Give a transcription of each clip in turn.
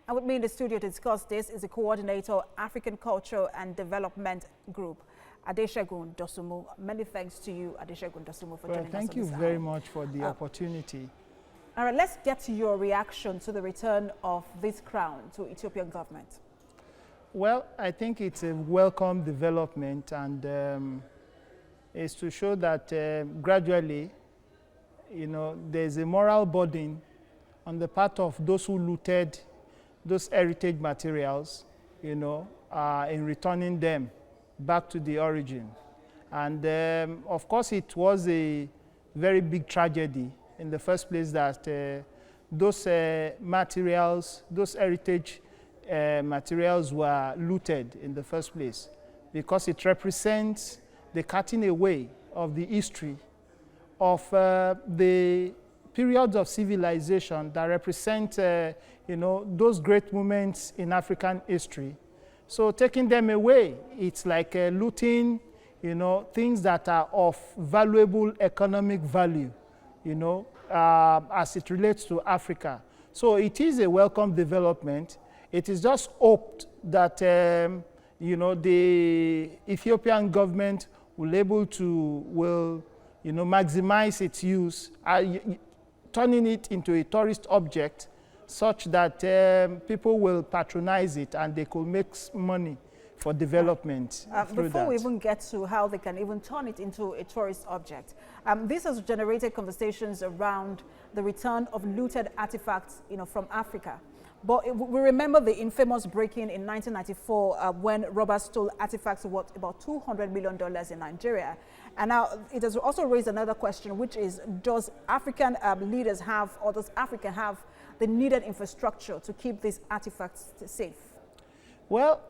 And with me in the studio to discuss this is the coordinator, African Culture and Development Group, Adesegun Dosunmu. Many thanks to you, Adesegun Dosunmu, for joining us. Thank you very much for the opportunity. All right, let's get to your reaction to the return of this crown to Ethiopian government. Well, I think it's a welcome development, and it's to show that gradually, there's a moral burden on the part of those who looted those heritage materials, in returning them back to the origin. And of course, it was a very big tragedy in the first place that those materials, those heritage materials were looted in the first place, because it represents the cutting away of the history of the periods of civilization that represent, those great moments in African history. So taking them away, it's like looting, things that are of valuable economic value, as it relates to Africa. So it is a welcome development. It is just hoped that, the Ethiopian government will maximize its use, turning it into a tourist object such that people will patronize it and they could make money for development through before that. We even get to how they can even turn it into a tourist object, this has generated conversations around the return of looted artifacts, from Africa. But we remember the infamous break-in in 1994 when robbers stole artifacts worth about $200 million in Nigeria. And now it has also raised another question, which is, does African leaders have, or does Africa have the needed infrastructure to keep these artifacts safe? Well,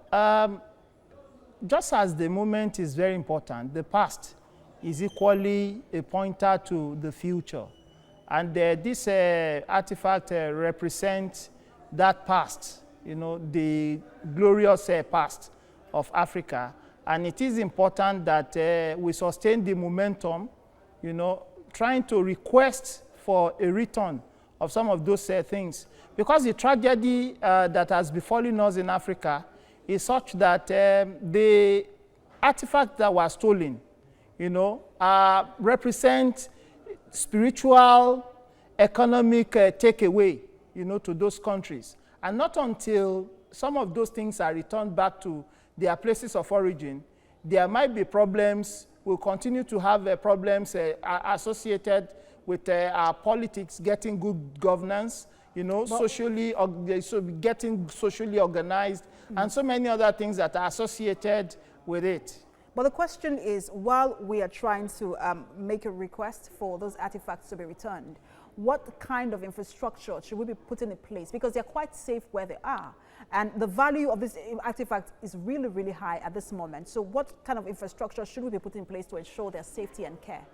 just as the moment is very important, the past is equally a pointer to the future. And this artifact represents that past, the glorious past of Africa. And it is important that we sustain the momentum, trying to request for a return of some of those things. Because the tragedy that has befallen us in Africa is such that the artifacts that were stolen, represent spiritual, economic takeaway, to those countries. And not until some of those things are returned back to their places of origin, there might be problems. We'll continue to have problems associated with our politics getting good governance, getting socially organized, and so many other things that are associated with it. But the question is, while we are trying to make a request for those artifacts to be returned, what kind of infrastructure should we be putting in place? Because they're quite safe where they are. And the value of this artifact is really, really high at this moment. So what kind of infrastructure should we be putting in place to ensure their safety and care?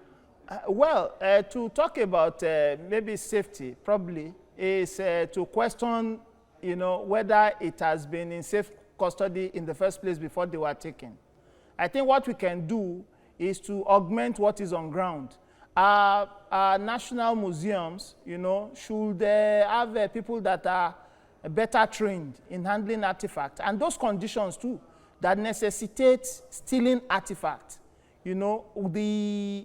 To talk about maybe safety, probably, is to question, whether it has been in safe custody in the first place before they were taken. I think what we can do is to augment what is on ground. Our national museums, should have people that are better trained in handling artifacts, and those conditions too that necessitate stealing artifacts. The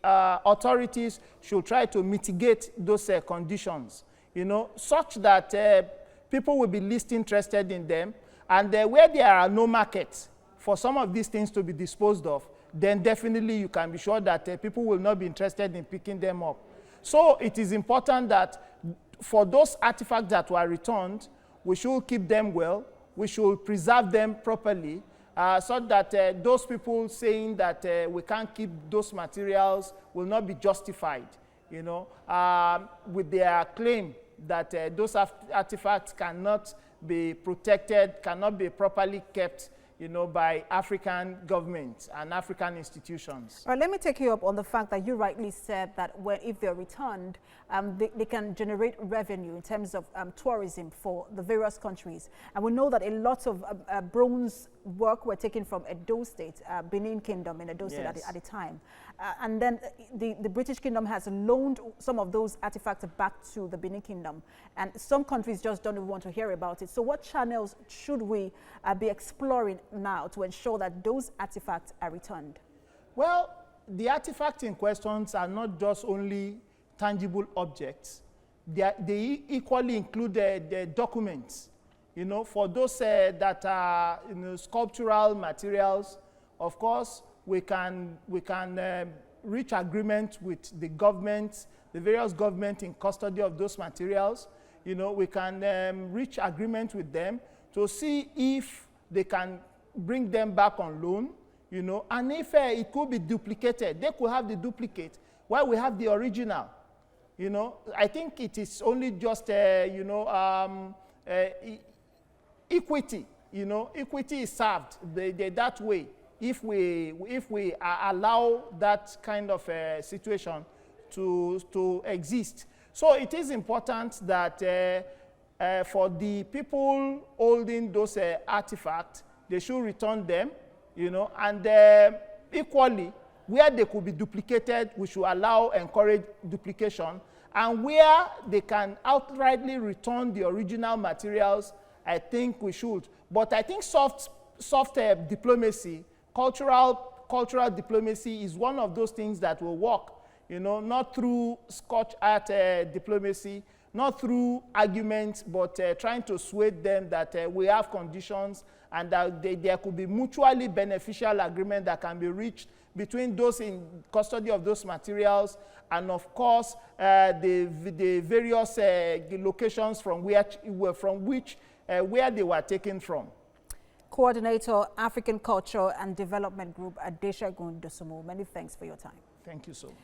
authorities should try to mitigate those conditions, such that people will be least interested in them, and where there are no markets for some of these things to be disposed of, then definitely you can be sure that people will not be interested in picking them up. So it is important that for those artifacts that were returned, we should keep them well, we should preserve them properly, so that those people saying that we can't keep those materials will not be justified, with their claim that those artifacts cannot be protected, cannot be properly kept, by African governments and African institutions. All right, let me take you up on the fact that you rightly said that if they're returned, they can generate revenue in terms of tourism for the various countries. And we know that a lot of bronze work were taken from Edo State, Benin Kingdom in Edo State at the time. And then the British Kingdom has loaned some of those artifacts back to the Benin Kingdom. And some countries just don't even want to hear about it. So what channels should we be exploring now to ensure that those artifacts are returned? Well, the artifacts in questions are not just only tangible objects. They equally include the documents. You know, for those that are sculptural materials, of course, we can reach agreement with the government, the various governments in custody of those materials. You know, we can reach agreement with them to see if they can bring them back on loan. You know, and if it could be duplicated, they could have the duplicate while we have the original. You know, I think it is only just equity. You know, equity is served that way if we allow that kind of situation to exist. So it is important that for the people holding those artifacts, they should return them. You know, and equally, where they could be duplicated, we should encourage duplication. And where they can outrightly return the original materials, I think we should. But I think soft diplomacy, cultural diplomacy is one of those things that will work. You know, not through Scotch art diplomacy, not through arguments, but trying to sway them that we have conditions and that there could be mutually beneficial agreement that can be reached between those in custody of those materials and, of course, the various locations from where they were taken from. Coordinator, African Culture and Development Group, Adesegun Dosunmu. Many thanks for your time. Thank you so much.